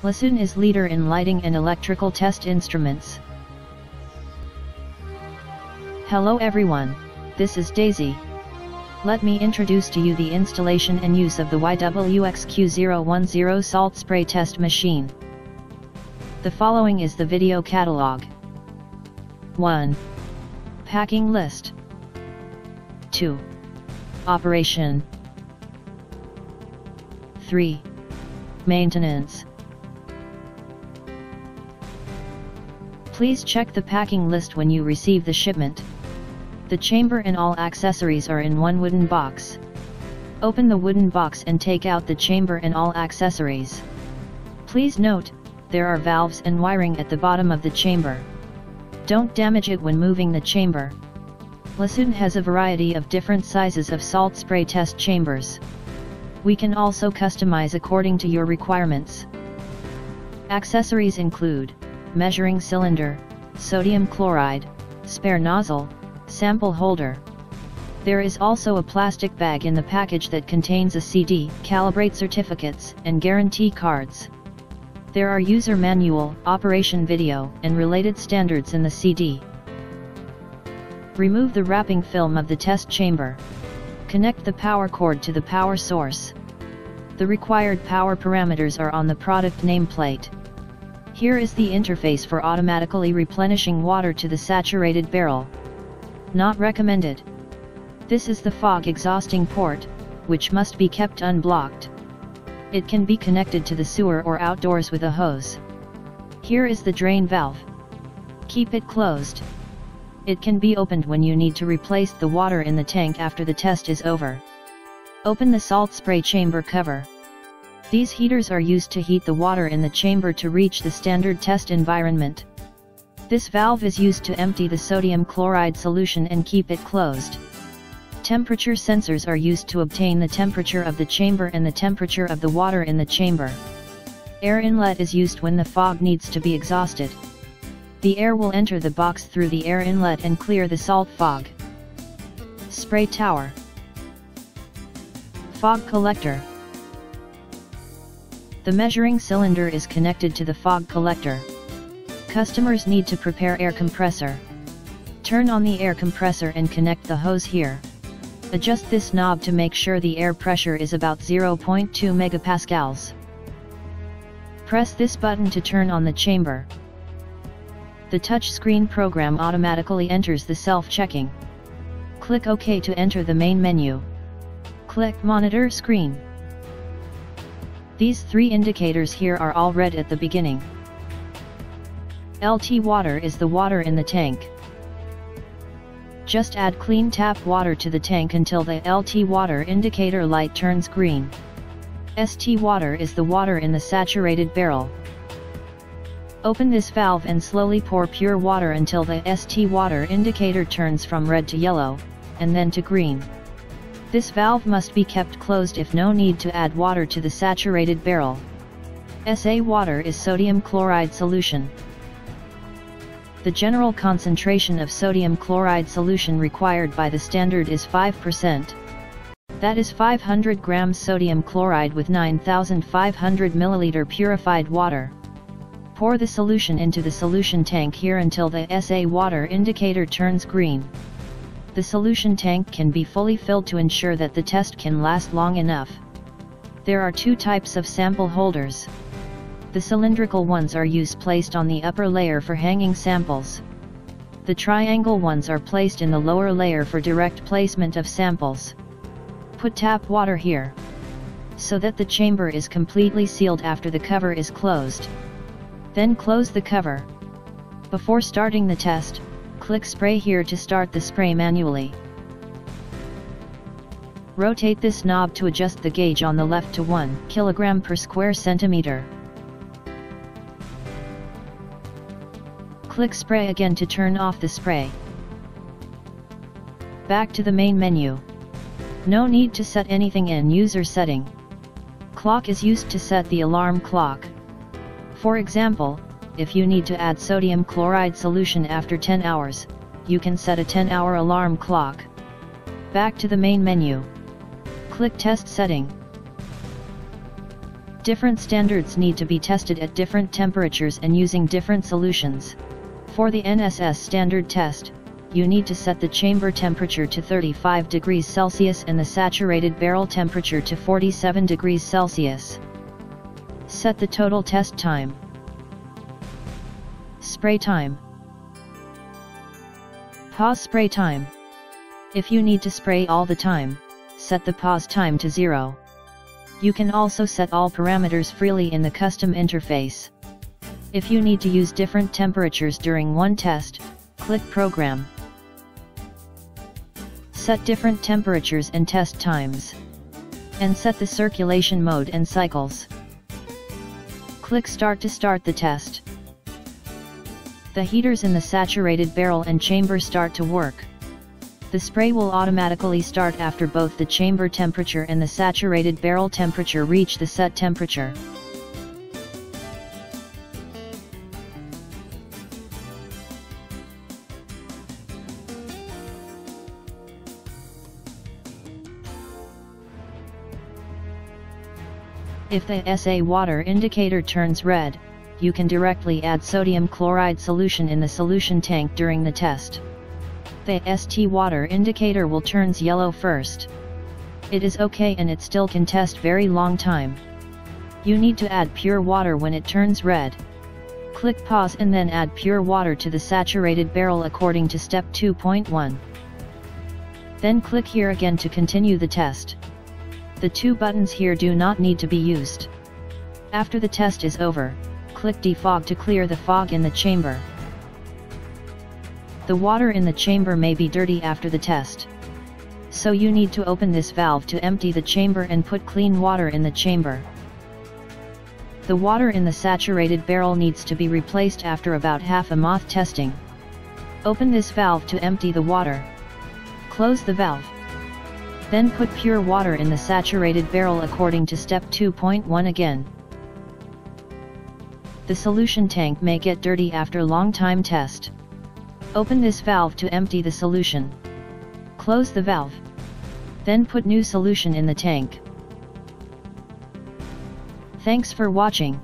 LISUN is leader in lighting and electrical test instruments. Hello everyone, this is Daisy. Let me introduce to you the installation and use of the YWX Q-010 salt spray test machine. The following is the video catalog. 1. Packing list. 2. Operation. 3. Maintenance. Please check the packing list when you receive the shipment. The chamber and all accessories are in one wooden box. Open the wooden box and take out the chamber and all accessories. Please note, there are valves and wiring at the bottom of the chamber. Don't damage it when moving the chamber. LISUN has a variety of different sizes of salt spray test chambers. We can also customize according to your requirements. Accessories include measuring cylinder, sodium chloride, spare nozzle, sample holder. There is also a plastic bag in the package that contains a CD, calibrate certificates, and guarantee cards. There are user manual, operation video, and related standards in the CD. Remove the wrapping film of the test chamber. Connect the power cord to the power source. The required power parameters are on the product nameplate. Here is the interface for automatically replenishing water to the saturated barrel. Not recommended. This is the fog exhausting port, which must be kept unblocked. It can be connected to the sewer or outdoors with a hose. Here is the drain valve. Keep it closed. It can be opened when you need to replace the water in the tank after the test is over. Open the salt spray chamber cover. These heaters are used to heat the water in the chamber to reach the standard test environment. This valve is used to empty the sodium chloride solution and keep it closed. Temperature sensors are used to obtain the temperature of the chamber and the temperature of the water in the chamber. Air inlet is used when the fog needs to be exhausted. The air will enter the box through the air inlet and clear the salt fog. Spray tower. Fog collector. The measuring cylinder is connected to the fog collector. Customers need to prepare air compressor. Turn on the air compressor and connect the hose here. Adjust this knob to make sure the air pressure is about 0.2 megapascals. Press this button to turn on the chamber. The touchscreen program automatically enters the self-checking. Click OK to enter the main menu. Click Monitor Screen. These three indicators here are all red at the beginning. LT water is the water in the tank. Just add clean tap water to the tank until the LT water indicator light turns green. ST water is the water in the saturated barrel. Open this valve and slowly pour pure water until the ST water indicator turns from red to yellow, and then to green. This valve must be kept closed if no need to add water to the saturated barrel. SA water is sodium chloride solution. The general concentration of sodium chloride solution required by the standard is 5%. That is 500 grams sodium chloride with 9,500 milliliter purified water. Pour the solution into the solution tank here until the SA water indicator turns green. The solution tank can be fully filled to ensure that the test can last long enough. There are two types of sample holders. The cylindrical ones are placed on the upper layer for hanging samples. The triangle ones are placed in the lower layer for direct placement of samples. Put tap water here, so that the chamber is completely sealed after the cover is closed. Then close the cover. Before starting the test, click spray here to start the spray manually. Rotate this knob to adjust the gauge on the left to 1 kg per square centimeter. Click spray again to turn off the spray. Back to the main menu. No need to set anything in user setting. Clock is used to set the alarm clock. For example, if you need to add sodium chloride solution after 10 hours, you can set a 10-hour alarm clock. Back to the main menu. Click Test Setting. Different standards need to be tested at different temperatures and using different solutions. For the NSS standard test, you need to set the chamber temperature to 35 degrees Celsius and the saturated barrel temperature to 47 degrees Celsius. Set the total test time. Spray time. Pause spray time. If you need to spray all the time, set the pause time to 0. You can also set all parameters freely in the custom interface. If you need to use different temperatures during one test, click Program. Set different temperatures and test times. And set the circulation mode and cycles. Click Start to start the test. The heaters in the saturated barrel and chamber start to work. The spray will automatically start after both the chamber temperature and the saturated barrel temperature reach the set temperature. If the SA water indicator turns red, you can directly add sodium chloride solution in the solution tank during the test. The ST water indicator will turns yellow first. It is okay and it still can test very long time. You need to add pure water when it turns red. Click pause and then add pure water to the saturated barrel according to step 2.1. Then click here again to continue the test. The two buttons here do not need to be used. After the test is over, click defog to clear the fog in the chamber. The water in the chamber may be dirty after the test. So you need to open this valve to empty the chamber and put clean water in the chamber. The water in the saturated barrel needs to be replaced after about half a month testing. Open this valve to empty the water. Close the valve. Then put pure water in the saturated barrel according to step 2.1 again. The solution tank may get dirty after long time test. Open this valve to empty the solution. Close the valve. Then put new solution in the tank. Thanks for watching.